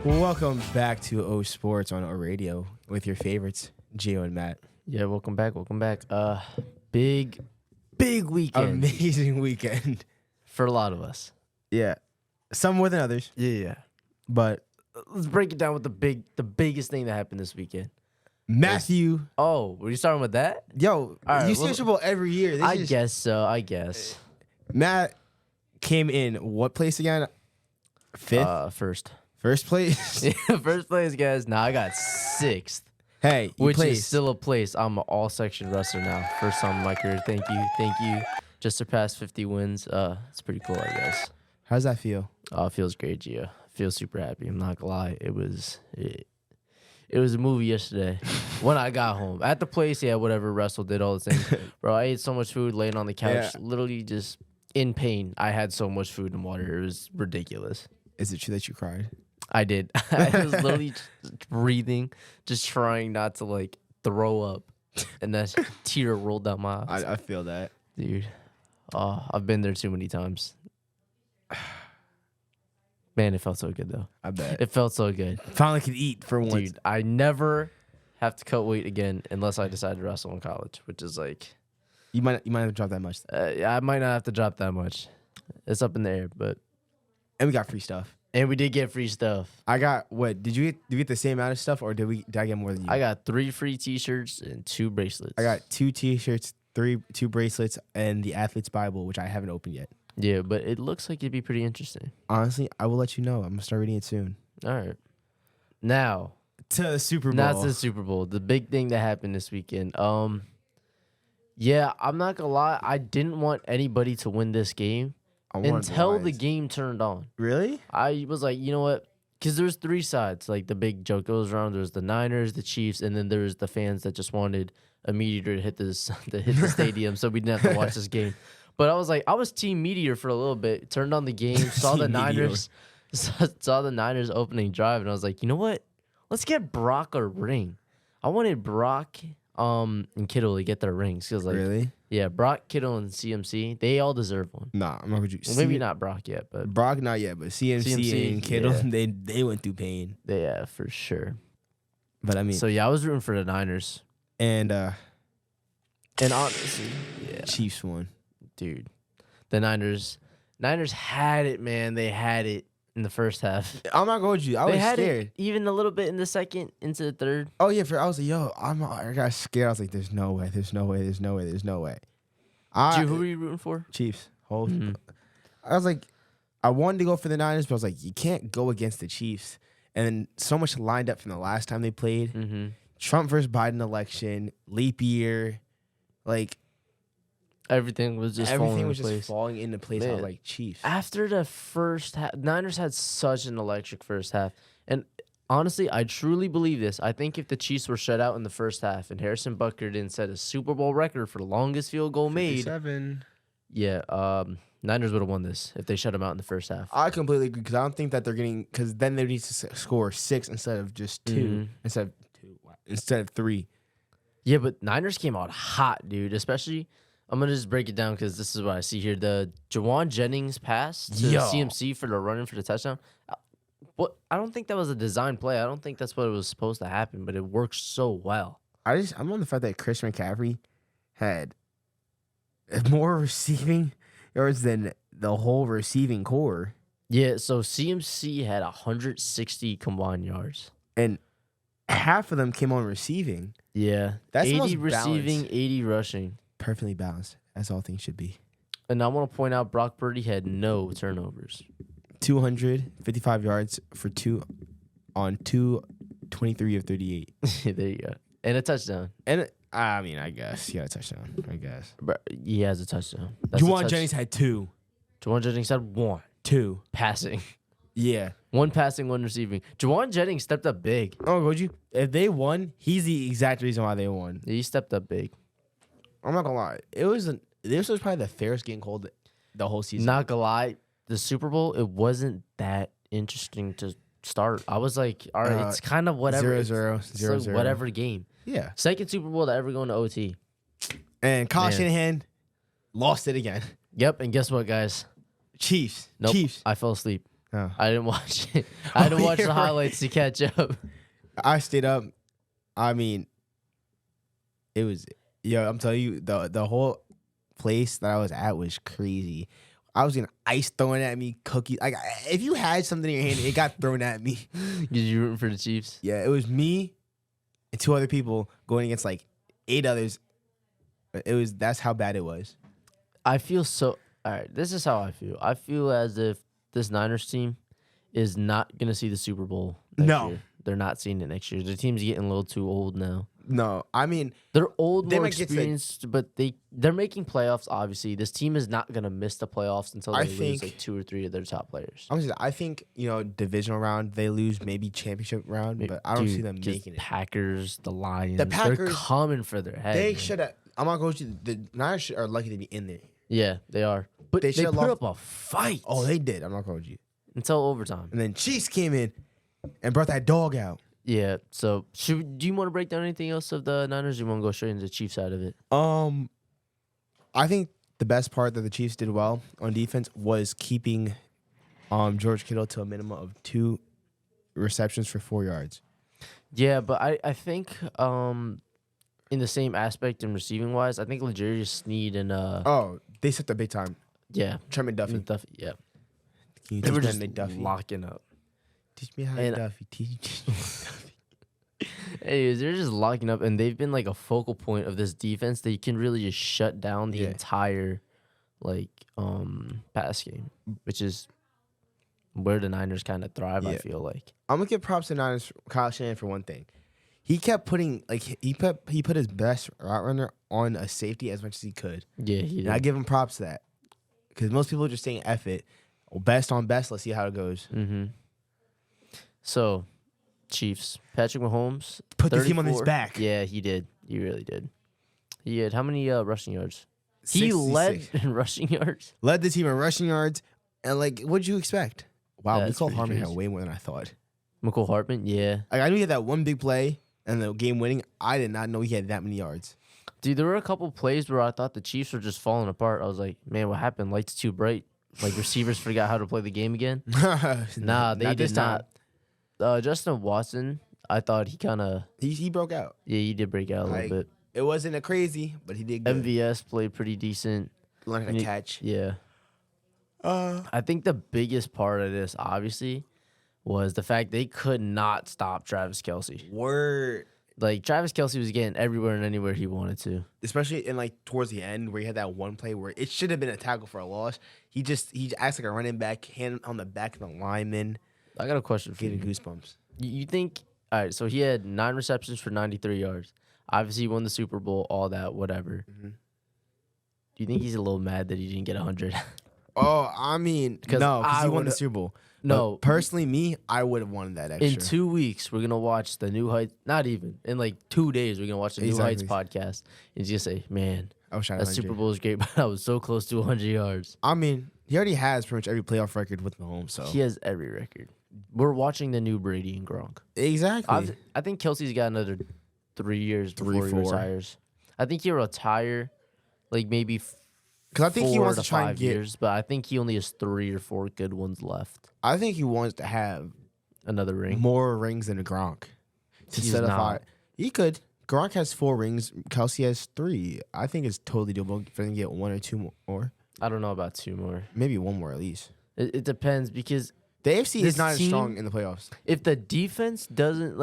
Welcome back to O Sports on O Radio with your favorites, Gio and Matt. Yeah, welcome back. Big weekend Amazing weekend. for a lot of us. Yeah. Some more than others, Yeah. but Let's break it down with the biggest thing that happened this weekend. Matthew, Oh, were you starting with that? yo, right, you see well, the Super Bowl every year. This I is- guess so. I guess. Matt came in what place again? Fifth? First. First place? Yeah, first place, guys. Now I got sixth, Hey, you which placed. is still a place. I'm an all-section wrestler now. First time in my career. Thank you. Just surpassed 50 wins. It's pretty cool, I guess. How does that feel? Oh, it feels great, Gio. Feels super happy. I'm not gonna lie. It was a movie yesterday when I got home. At the place, yeah, whatever, wrestled, did all the things. Bro, I ate so much food laying on the couch, Yeah. literally just in pain. I had so much food and water. It was ridiculous. Is it true that you cried? I did. I was literally just breathing, just trying not to like throw up. And that tear rolled down my eyes. I feel that. Dude, oh, I've been there too many times. Man, it felt so good though. I bet. It felt so good. Finally could eat for once. Dude, I never have to cut weight again unless I decide to wrestle in college, which is like, You might have to drop that much. I might not have to drop that much. It's up in the air, but And we got free stuff. and we did get free stuff. I got what? Did you get the same amount of stuff, or did I get more than you? I got 3 free T-shirts and 2 bracelets. I got 2 T-shirts, 2 bracelets, and the Athlete's Bible, which I haven't opened yet. Yeah, but it looks like it'd be pretty interesting. Honestly, I will let you know. I'm gonna start reading it soon. All right, now To the Super Bowl. that's the Super Bowl, the big thing that happened this weekend. Yeah, I'm not gonna lie, I didn't want anybody to win this game until the game turned on. Really? I was like, you know what? Because there's 3 sides. Like the big joke goes around. There's the Niners, the Chiefs, and then there's the fans that just wanted a meteor to hit the stadium, so we didn't have to watch this game. But I was Team Meteor for a little bit. Turned on the game, saw the Team Niners, saw the Niners opening drive, and I was like, you know what? Let's get Brock a ring. I wanted Brock and Kittle to get their rings because, like, Really? yeah, Brock, Kittle, and CMC, they all deserve one. Nah, I'm not gonna. Well, maybe not Brock yet, but Brock, not yet, but CMC and Kittle, yeah. they went through pain. yeah, for sure. But I mean, So yeah, I was rooting for the Niners, and and honestly, yeah, Chiefs won. dude, the Niners had it, man. They had it in the first half. I'm not going to you. I They was had scared. it even a little bit in the second, into the third. Oh yeah, I was like, yo, I got scared. I was like, there's no way. Dude, who were you rooting for? Chiefs. Mhm. I was like, I wanted to go for the Niners, but I was like, you can't go against the Chiefs. And then so much lined up from the last time they played. Mm-hmm. Trump versus Biden election, leap year, like Everything was just everything falling was into just place. falling into place. I was Man. like, Chiefs. After the first half, Niners had such an electric first half. And honestly, I truly believe this. I think if the Chiefs were shut out in the first half and Harrison Butker didn't set a Super Bowl record for the longest field goal made, 7. yeah, Niners would have won this if they shut him out in the first half. I completely agree because I don't think that they're getting because then they need to score 6 instead of just 2 Mhm. instead of 3. Yeah, but Niners came out hot, dude. Especially, I'm gonna just break it down because this is what I see here. The Jawan Jennings pass to Yo. CMC for the running for the touchdown. What? I don't think that was a design play. I don't think that's what it was supposed to happen, but it worked so well. I'm on the fact that Chris McCaffrey had more receiving yards than the whole receiving core, Yeah, so CMC had 160 combined yards. and half of them came on receiving. Yeah, That's the 80 most receiving, balanced. 80 rushing. Perfectly balanced, as all things should be. And I want to point out Brock Purdy had no turnovers. 255 yards for 2 on 23 of 38. There you go. And a touchdown. And I mean, I guess he got a touchdown. I guess. But he has a touchdown. That's a Juwan touch- Jennings had 2. Juwan Jennings had 1 2. passing. Yeah. 1 passing, 1 receiving. Juwan Jennings stepped up big. Oh, would you? If they won, he's the exact reason why they won. He stepped up big. I'm not gonna lie. This was probably the fairest game called the whole season. Not gonna lie, the Super Bowl, it wasn't that interesting to start. I was like, all right, it's kind of whatever. 0-0, It's 0-0. like whatever game. Yeah. Second Super Bowl to ever go into OT. And Kyle Man. Shanahan lost it again. Yep, and guess what, guys? Chiefs. Nope, Chiefs. I fell asleep. Oh. I didn't watch it. I had to Oh, watch you're the right. highlights to catch up. I stayed up. I mean, it was I'm telling you, the whole place that I was at was crazy. I was getting ice thrown at me, cookies. Like if you had something in your hand, it got thrown at me. Did you rooting for the Chiefs? Yeah, it was me and 2 other people going against like 8 others. That's how bad it was. I feel so. All right, this is how I feel. I feel as if this Niners team is not gonna see the Super Bowl next No. year. They're not seeing it next year. The team's getting a little too old now. No, I mean, They're old, They more might get to- experienced, but they're making playoffs. Obviously, this team is not gonna miss the playoffs until I they lose think- like 2 or 3 of their top players. I think divisional round they lose, maybe championship round, but I don't see Dude, them 'cause making it. Packers, the Lions, they're Packers- coming for their head. They man. should have. I'm not going to. The Niners are lucky to be in there. Yeah, they are. But They they should've put lost- up a fight. Oh, they did. I'm not going to you. Until overtime. And then Chiefs came in and brought that dog out. Yeah. So, do you want to break down anything else of the Niners? Or you want to go straight into the Chiefs side of it? I think the best part that the Chiefs did well on defense was keeping George Kittle to a minimum of 2 receptions for 4 yards. Yeah, but I think in the same aspect and receiving wise, I think L'Jarius Sneed and Oh, they set the big time. yeah, Trent McDuffie. Duffy, yeah, Can you they teach were me just how to Duffy? locking up. Teach me how to And- Duffy. Teach me Duffy. Anyways, they're just locking up, and they've been like a focal point of this defense that you can really just shut down the Yeah. entire pass game, which is where the Niners kind of thrive. I Yeah. feel like. I'm gonna give props to Niners Kyle Shanahan for one thing. He kept putting he put his best route runner on a safety as much as he could. Yeah, he And I did. give him props to that. Because most people are just saying F it. Well, best on best, let's see how it goes. Mm-hmm. So, Chiefs, Patrick Mahomes Put the team on his 34. back. Yeah, he did. He really did. He had how many rushing yards? He 66. led in rushing yards. Led the team in rushing yards. And what'd you expect? Wow, Yeah, that's Nicole pretty Harmon had crazy. way more than I thought. McCole Hartman, yeah. I knew he had that one big play and the game winning. I did not know he had that many yards. Dude, there were a couple plays where I thought the Chiefs were just falling apart. I was like, man, what happened? Lights too bright. Like receivers forgot how to play the game again. Nah, they this did time. not. Justin Watson, I thought he kind of, He broke out. yeah, he did break out a Like, little bit. It wasn't a crazy, but he did good. MVS played pretty decent. Learned how and to he- catch. Yeah. I think the biggest part of this, obviously, was the fact they could not stop Travis Kelce. Word. Like, Travis Kelce was getting everywhere and anywhere he wanted to. Especially in towards the end where he had that one play where it should have been a tackle for a loss. He acts like a running back, hand on the back of the lineman, I got a question for you. getting goosebumps. You think, all right, so he had 9 receptions for 93 yards. Obviously, he won the Super Bowl, all that, whatever. Mhm. Do you think he's a little mad that he didn't get 100? Oh, I mean, 'Cause no, because I he won the would've- Super Bowl. No. But personally, me, I would have wanted that extra. In 2 weeks, we're going to watch the New Heights. Not even. In 2 days, we're going to watch the New Heights Exactly. podcast. And he's going to say, man, I wish I had that 100. Super Bowl was great, but I was so close to 100 yards. I mean, he already has pretty much every playoff record with Mahomes. So He has every record. We're watching the new Brady and Gronk. exactly. I think Kelsey's got another 3 years before he 4. retires. I think he'll retire maybe Because I think he 4 wants to to try 5 and get. years, but I think he only has 3 or 4 good ones left. I think he wants to have Another ring. more rings than Gronk. To He's solidify. not. He could. Gronk has 4 rings. Kelsey has 3. I think it's totally doable for him to get 1 or 2 more. I don't know about 2 more. Maybe 1 more at least. It depends because The AFC This is not as team- strong in the playoffs. if the defense doesn't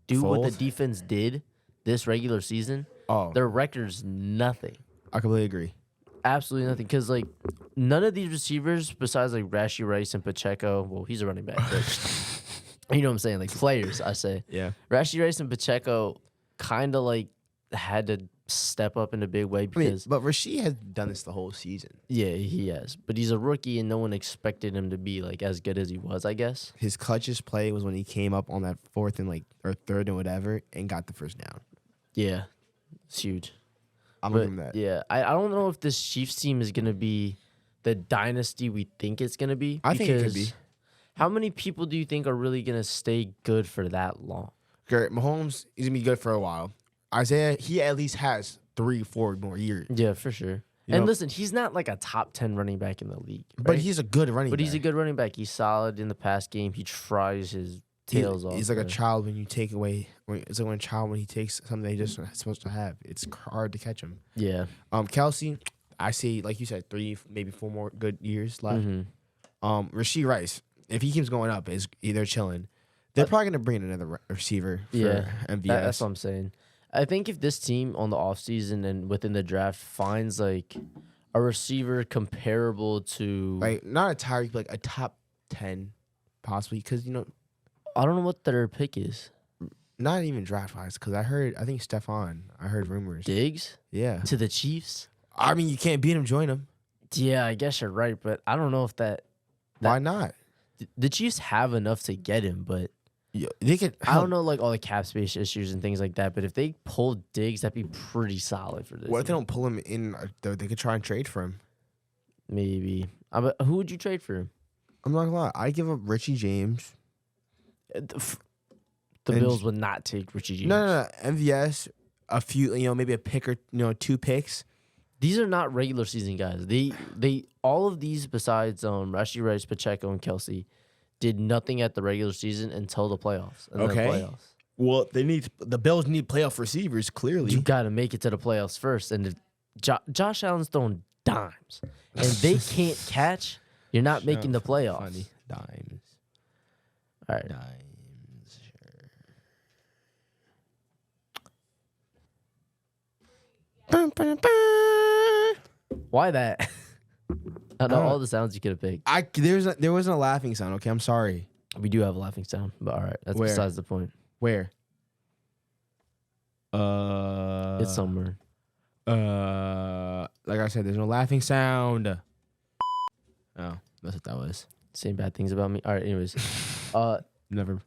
do what the Fold? defense did this regular season, Oh, their record's nothing. I completely agree. Absolutely nothing. Because none of these receivers, besides Rashi Rice and Pacheco, well, he's a running back, but you know what I'm saying? Players, I say. Yeah. Rashi Rice and Pacheco kind of had to step up in a big way I mean, because but Rasheed has done this the whole season. yeah, he has. But he's a rookie and no one expected him to be as good as he was, I guess. His clutchest play was when he came up on that 4th and or 3rd and whatever and got the first down. Yeah. It's huge. I'm But, giving him that. yeah, I don't know if this Chiefs team is gonna be the dynasty we think it's gonna be. I think it could because be. How many people do you think are really gonna stay good for that long? Garrett Mahomes is gonna be good for a while. Isaiah, he at least has 3-4 more years. Yeah, for sure. And know, listen, he's not like a top 10 running back in the league. but right? he's a good running But back. he's a good running back. He's solid in the pass game. He tries his tails off. He's like a but- child when you take away. It's like when a child when he takes something they just not supposed to have. It's hard to catch him. Yeah. Kelsey, I see, like you said, 3, maybe 4 more good years left. Rasheed Rice, if he keeps going up, is either chilling. They're probably gonna bring in another receiver for MVS. That's what I'm saying. I think if this team on the offseason and within the draft finds like a receiver comparable to, Like not a Tyreek, like a top 10, possibly, because I don't know what their pick is. not even draft wise. Because I think Stephon. I heard rumors. Diggs Yeah, to the Chiefs. I mean you can't beat him. Join him. Yeah, I guess you're right, but I don't know if Why not? the Chiefs have enough to get him, but They could. I don't know like all the cap space issues and things like that. But if they pull Diggs, that'd be pretty solid for this. What if they team. don't pull him in? They could try and trade for him. Maybe. Who would you trade for him? I'm not gonna lie. I give up Richie James. The And- Bills would not take Richie James. No. MVS, a few, maybe a pick or 2 picks. These are not regular season guys. They all of these besides Rashee Rice, Pacheco, and Kelsey did nothing at the regular season until the playoffs. And then Okay. playoffs. Well, the Bills need playoff receivers. Clearly, You got to make it to the playoffs first. And if Josh Allen's throwing dimes and they can't catch, you're not making the playoffs. Funny. Dimes. All right. Dimes. Sure. Why that? I know Uh, all the sounds you could have picked. There wasn't a laughing sound. Okay, I'm sorry. We do have a laughing sound, but all right, that's Where? besides the point. Where? It's somewhere. Like I said, there's no laughing sound. Oh, that's what that was. Saying bad things about me. All right. Anyways, Never.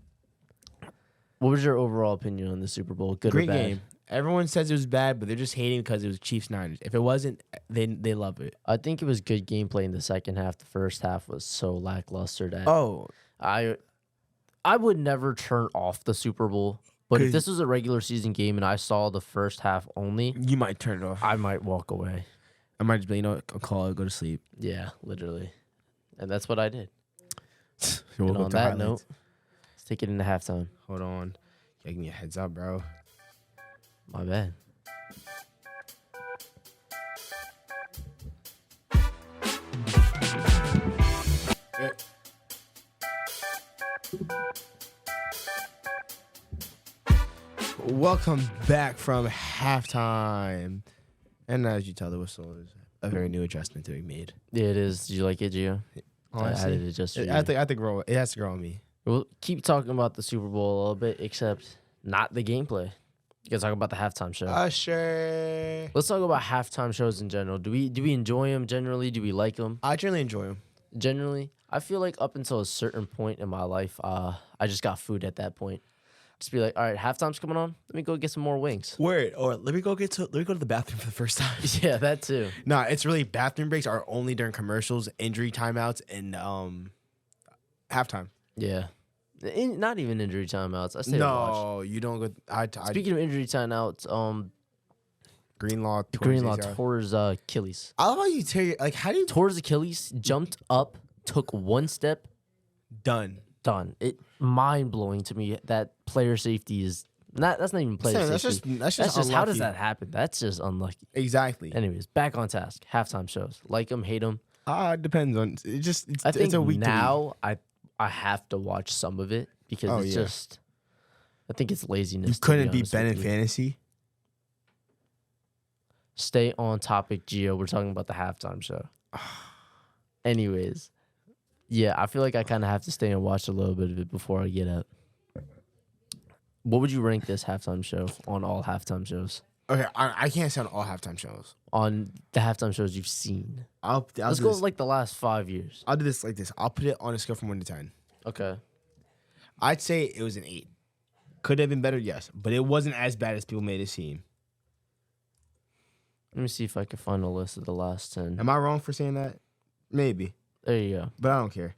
what was your overall opinion on the Super Bowl? Good Great or bad? game. Everyone says it was bad, but they're just hating because it was Chiefs Niners. If it wasn't, they love it. I think it was good gameplay in the second half. The first half was so lackluster that Oh, I would never turn off the Super Bowl. But if 'Cause- this was a regular season game and I saw the first half only, you might turn it off. I might walk away. I might just be, I'll call it, go to sleep. Yeah, literally. And that's what I did. You're And welcome on to that highlights. note, let's take it into halftime. Hold on. Yeah, give me a heads up, bro. My bad. Welcome back from halftime. And as you tell, the whistle is a very new adjustment to be made. Yeah, it is. Did you like it, Gio? I added it just for you. I have to grow. It has to grow on me. We'll keep talking about the Super Bowl a little bit, except not the gameplay. You can talk about the halftime show. Sure. Let's talk about halftime shows in general. Do we enjoy them generally? Do we like them I generally enjoy them. generally? I feel like up until a certain point in my life, I just got food at that point. Just be like, all right, halftime's coming on. Let me go get some more wings. Word. Or let me go to the bathroom for the first time. Yeah, that too. Nah, it's really bathroom breaks are only during commercials, injury timeouts, and halftime. Yeah. Not even injury timeouts. I stay to watch. No, you don't go. I Speaking of injury timeouts, Greenlaw. Greenlaw tore his Achilles. I love how you tear. How do you Tore his Achilles, jumped up, took one step, done? done. It mind blowing to me that player safety is not. That's not even player That's safety. just How does unlucky. that happen? That's just unlucky. Exactly. Anyways, back on task. Halftime shows. Like them, hate them. It depends on. It just. It's, I think it's a week now I have to watch some of it because Oh, it's yeah. just. I think it's laziness. You to be couldn't beat honest Ben with in you. fantasy. Stay on topic, Gio. We're talking about the halftime show. Anyways, yeah, I feel like I kind of have to stay and watch a little bit of it before I get up. What would you rank this halftime show on all halftime shows? Okay, I can't say on all halftime shows. On the halftime shows you've seen. I'll Let's do go this. like the last 5 years. I'll do this like this. I'll put it on a scale from 1 to 10. Okay. I'd say it was an 8. Could have been better, yes, but it wasn't as bad as people made it seem. Let me see if I can find a list of the last 10. Am I wrong for saying that? Maybe, There you go. but I don't care.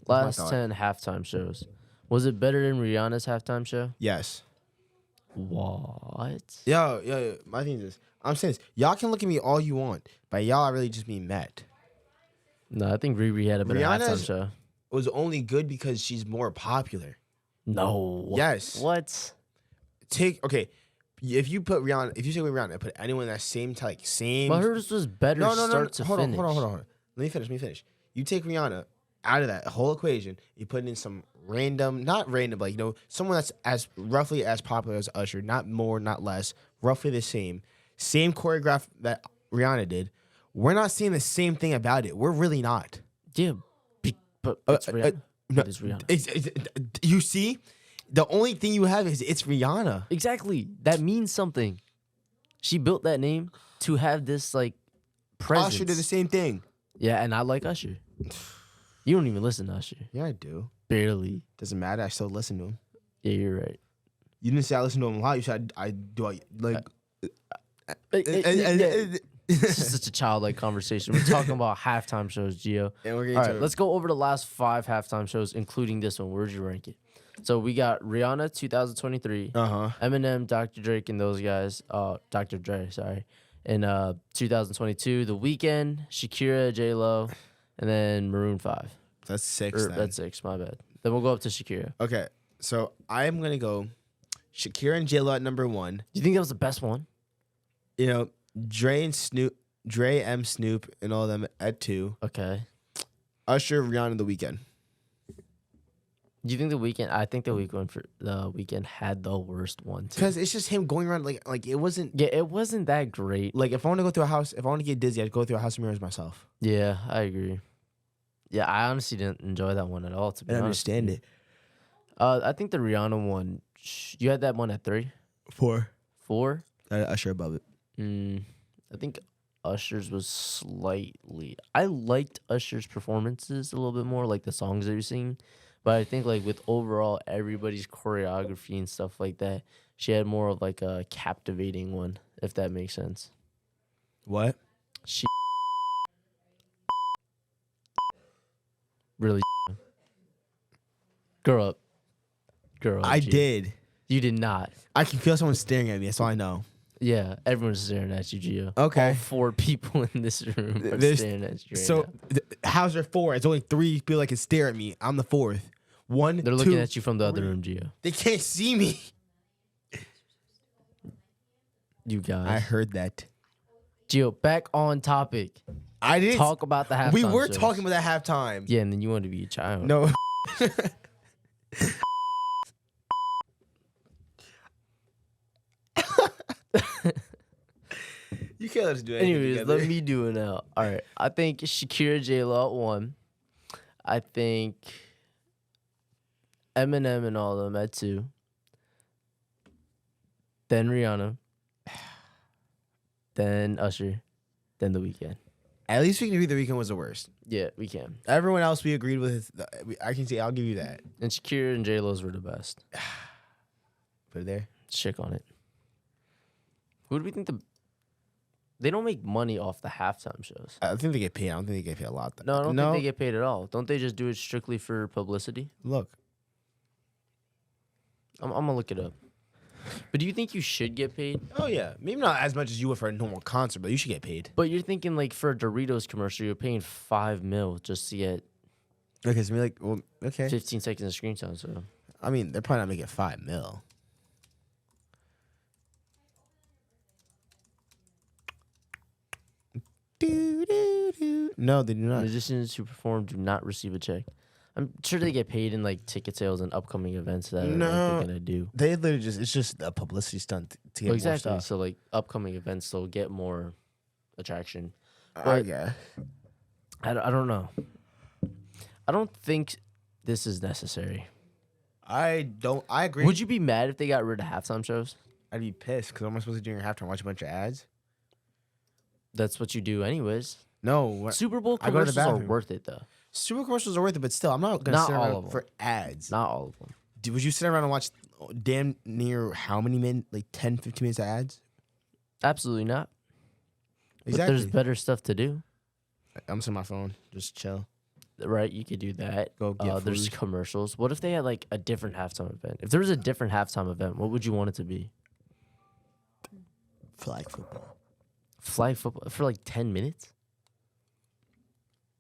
my Last thought. 10 halftime shows. Was it better than Rihanna's halftime show? Yes, What? Yo. My thing is this. I'm saying this. Y'all can look at me all you want, but y'all are really just being mad. No, I think Riri had a better halftime Rihanna's- show. It was only good because she's more popular. No. Yes. What? Okay. If you put Rihanna, if you say Rihanna, put anyone in that same same. But hers was better No. start to Hold finish. on. Let me finish. You take Rihanna out of that whole equation. You put in some random, not random, but someone that's as roughly as popular as Usher, not more, not less, roughly the same choreograph that Rihanna did. We're not seeing the same thing about it. We're really not. Yeah, but it's Rihanna. No, It is Rihanna. You see, the only thing you have is it's Rihanna. Exactly. That means something. She built that name to have this like presence. Usher did the same thing. Yeah, and I like Usher. You don't even listen to Usher. Yeah, I do. Barely. Doesn't matter. I still listen to him. Yeah, you're right. You didn't say I listen to him a lot. You said I do. This is such a childlike conversation. We're talking about halftime shows, Gio. And we're getting All to right, let's go over the last 5 halftime shows, including this one. Where'd you rank it? So we got Rihanna 2023, Eminem, Dr. Drake, and those guys. Dr. Dre, sorry. In 2022, The Weeknd, Shakira, J Lo, and then Maroon 5. That's 6. Then. That's 6. My bad. Then we'll go up to Shakira. Okay, so I'm gonna go Shakira and J-Lo at number 1. Do you think that was the best one? Dre M, Snoop, and all of them at 2. Okay. Usher, Rihanna, The Weeknd. Do you think The Weeknd? I think The Weeknd had the worst one too. Because it's just him going around like it wasn't. Yeah, it wasn't that great. Like if I want to go through a house, if I want to get dizzy, I'd go through a house of mirrors myself. Yeah, I agree. Yeah, I honestly didn't enjoy that one at all. To be I honest, understand it. I think the Rihanna one. You had that one at 3, 4. 4. Usher above it. I think Usher's was slightly. I liked Usher's performances a little bit more, like the songs that you're singing. But I think like with overall everybody's choreography and stuff like that, she had more of like a captivating one, if that makes sense. What? She really grow up. I Gio. did. You did not. I can feel someone staring at me. That's all I know. Yeah, everyone's staring at you, Gio. Okay. All 4 people in this room are There's- staring at you. Right So now. how's there 4? It's only 3 people that can stare at me. I'm the 4th. 1, They're 2. looking at you from the other room, Gio. They can't see me. You guys. I heard that. Gio, back on topic. I didn't Talk about the halftime We were shows. talking about that halftime. Yeah, and then you wanted to be a child. No. You can't let us do anything Anyways, together. let me do it now. All right. I think Shakira J-Lo at 1. I think Eminem and all of them at 2. Then Rihanna. Then Usher. Then The Weeknd. At least we can agree the weekend was the worst. Yeah, we can. Everyone else we agreed with. I can say I'll give you that. And Shakira and J-Lo's were the best. Put it there. Chick on it. Who do we think they don't make money off the halftime shows? I think they get paid. I don't think they get paid a lot. No, I don't think they get paid at all. Don't they just do it strictly for publicity? Look. I'm gonna look it up. But do you think you should get paid? Oh yeah, maybe not as much as you would for a normal concert, but you should get paid. But you're thinking like for a Doritos commercial, you're paying $5 million just to get Okay, so maybe well, okay. 15 seconds of screen time. So I mean, they're probably not making $5 million. No, they do not. musicians who perform do not receive a check. I'm sure they get paid in like ticket sales and upcoming events that like, they're gonna do. They literally it's just a publicity stunt to get Well, more exactly. stuff. So like upcoming events, they'll get more attraction. I guess. I don't know. I don't think this is necessary. I agree. Would you be mad if they got rid of halftime shows? I'd be pissed because I'm supposed to do during halftime watch a bunch of ads. That's what you do anyways. No, what, Super Bowl I go to the commercials are bathroom. worth it though. super commercials are worth it, but still, I'm not gonna Not sit all around of them. for ads. Not all of them. Would you sit around and watch damn near how many minutes, like 10, 15 minutes of ads? Absolutely not. But Exactly. there's better stuff to do, I'm sitting on my phone, just chill. right? You could do that. Go get There's food. commercials. What if they had like a different halftime event? If there was a different halftime event, what would you want it to be? Flag football. Flag football for like 10 minutes?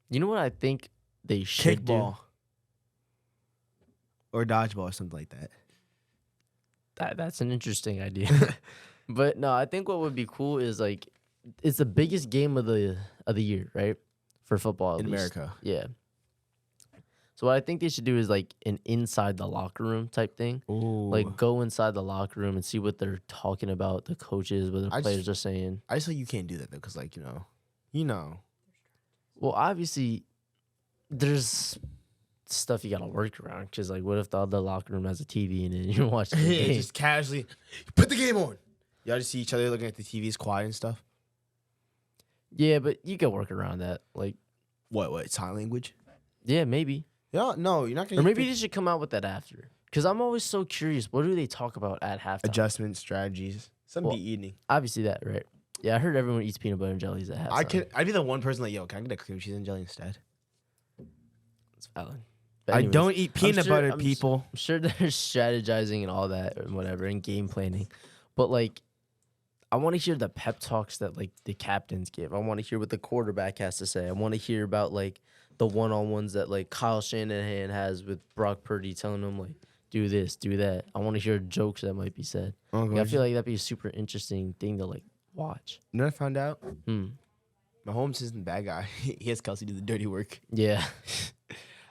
You know what I think they should Kickball. Or dodgeball or something like that. do? That's an interesting idea. But no, I think what would be cool is like it's the biggest game of the year, right? For football at In least. America. Yeah. So what I think they should do is like an inside the locker room type thing. Ooh. Like go inside the locker room and see what they're talking about, the coaches, what the players are saying. I just feel you can't do that though, because like, you know. Well, obviously, there's stuff you gotta work around. Cause like, what if the other locker room has a TV and then you're watching the Yeah, game? just casually put the game on. Y'all just see each other looking at the TVs quiet and stuff. Yeah, but you can work around that. Like, What? Sign language? yeah, maybe. Yeah, no, you're not gonna Or maybe they should come out with that after. Cause I'm always so curious. What do they talk about at halftime? adjustment strategies. Some Well, be eating. Obviously that, right? Yeah, I heard everyone eats peanut butter and jellies at halftime. I'd be the one person like, yo, can I get a cream cheese and jelly instead? It's valid. But I anyways, don't eat peanut sure- butter, I'm people. I'm sure they're strategizing and all that and whatever and game planning. But like I want to hear the pep talks that like the captains give. I want to hear what the quarterback has to say. I want to hear about like the one-on-ones that like Kyle Shanahan has with Brock Purdy telling him like do this, do that. I want to hear jokes that might be said. Like, I feel like that'd be a super interesting thing to like watch. You know what I found out? Hmm. Mahomes isn't the bad guy. He has Kelsey do the dirty work. Yeah.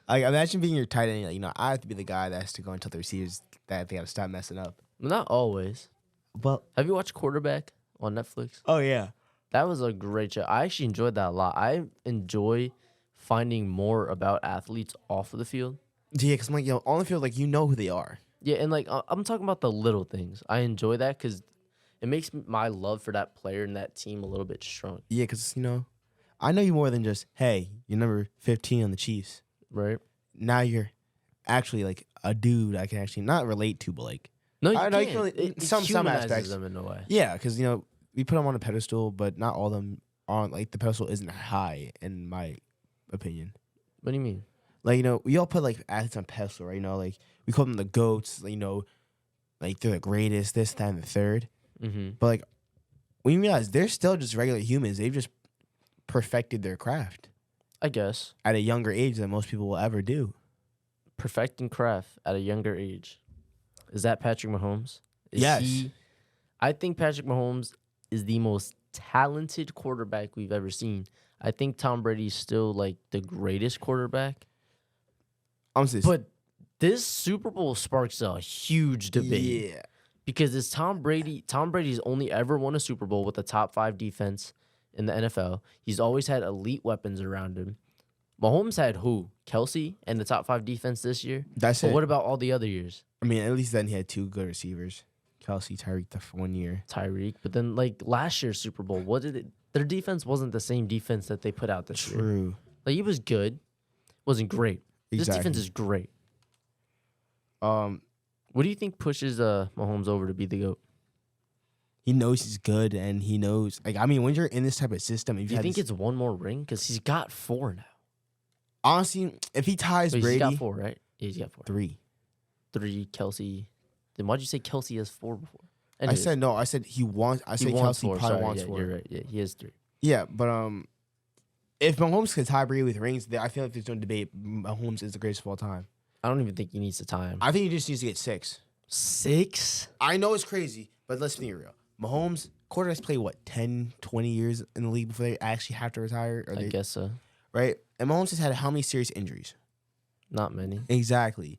Like, imagine being your tight end. Like, I have to be the guy that has to go and tell the receivers that they got to stop messing up. Not always. Well, Have you watched Quarterback on Netflix? oh yeah. That was a great show. I actually enjoyed that a lot. I enjoy finding more about athletes off of the field. Yeah, because I'm like, on the field, like, you know who they are. Yeah, and like I'm talking about the little things. I enjoy that because it makes my love for that player and that team a little bit strong, Yeah, because, I know you more than just, hey, you're number 15 on the Chiefs. right? Now you're actually, like, a dude I can actually not relate to, but, like, No, you I can't. know you can only- It some humanizes aspects. them in a way. yeah, because, we put them on a pedestal, but not all of them aren't, like, the pedestal isn't high, in my opinion. What do you mean? Like, we all put, like, athletes on pedestal, right? Like, we call them the GOATs, like, they're the greatest, this, that, and the third. Mm-hmm. But, like, when you realize they're still just regular humans, they've just perfected their craft I guess at a younger age than most people will ever do. perfecting craft at a younger age. Is that Patrick Mahomes? Is Yes. I think Patrick Mahomes is the most talented quarterback we've ever seen. I think Tom Brady's still like the greatest quarterback. I'm serious. But this Super Bowl sparks a huge debate. Yeah. Because it's Tom Brady. Tom Brady's only ever won a Super Bowl with a top 5 defense in the NFL. He's always had elite weapons around him. Mahomes had who? Kelsey and the top 5 defense this year. That's But it. what about all the other years? I mean, at least then he had 2 good receivers. Kelsey, Tyreek, the 1 year. Tyreek. But then like last year's Super Bowl, what did it? Their defense wasn't the same defense that they put out this year. True. Like it was good, wasn't great. This Exactly. defense is great. Um, What do you think pushes Mahomes over to be the GOAT? he knows he's good, and he knows. Like, I mean, when you're in this type of system, if Do you think it's one more ring? Because he's got 4 now. honestly, if he ties Wait, Brady, he's got 4, right? Yeah, he's got 4. 3. 3 Kelsey. Then why'd you say Kelsey has 4 before? I Anyways, said no. I said he wants. I he said wants Kelsey 4. probably Sorry, wants yeah, 4. you're right. Yeah, he has 3. Yeah, but if Mahomes can tie Brady with rings, I feel like there's no debate. Mahomes is the greatest of all time. I don't even think he needs to tie him. I think he just needs to get 6. 6? I know it's crazy, but let's be real. Mahomes, quarterbacks play, 10, 20 years in the league before they actually have to retire? Or I they, guess so. right? And Mahomes has had how many serious injuries? Not many. Exactly.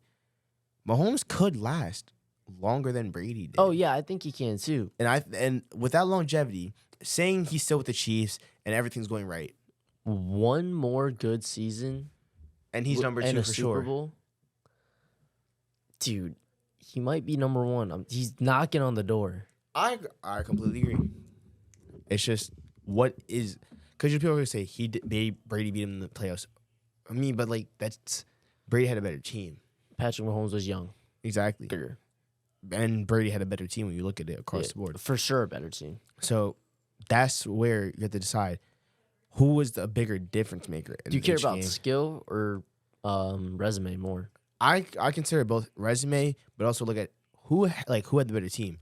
Mahomes could last longer than Brady did. Oh, yeah, I think he can too. And with that longevity, saying he's still with the Chiefs and everything's going right, One more good season. and he's number 2 and a for Super sure. Bowl. Dude, he might be number 1. He's knocking on the door. I completely agree. It's just what is because people are gonna say Brady beat him in the playoffs. I mean, but that's Brady had a better team. Patrick Mahomes was young. Exactly. Bigger. And Brady had a better team when you look at it across Yeah, the board. For sure, a better team. So that's where you have to decide who was the bigger difference maker. Do you care each about game. skill or resume more? I consider both resume, but also look at who had the better team.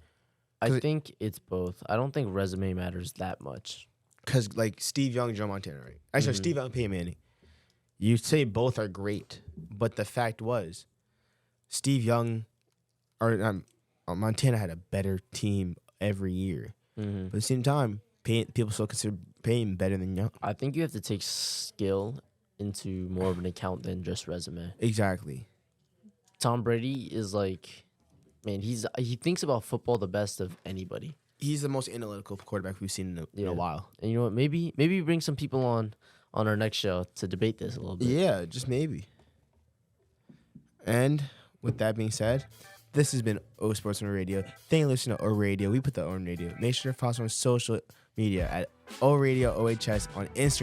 I think it's both. I don't think resume matters that much. Because like Steve Young, Joe Montana, right? Actually, Steve Young, Peyton Manning. You say both are great, but the fact was, Steve Young, or Montana had a better team every year. But at the same time, people still consider Peyton better than Young. I think you have to take skill into more of an account than just resume. Exactly. Tom Brady is like, man, he thinks about football the best of anybody. He's the most analytical quarterback we've seen in a while. And you know what? Maybe bring some people on our next show to debate this a little bit. Yeah, just maybe. And with that being said, this has been O Sports on Radio. Thank you for listening to O Radio. We put the O in Radio. Make sure to follow us on social media at O Radio OHS on Instagram.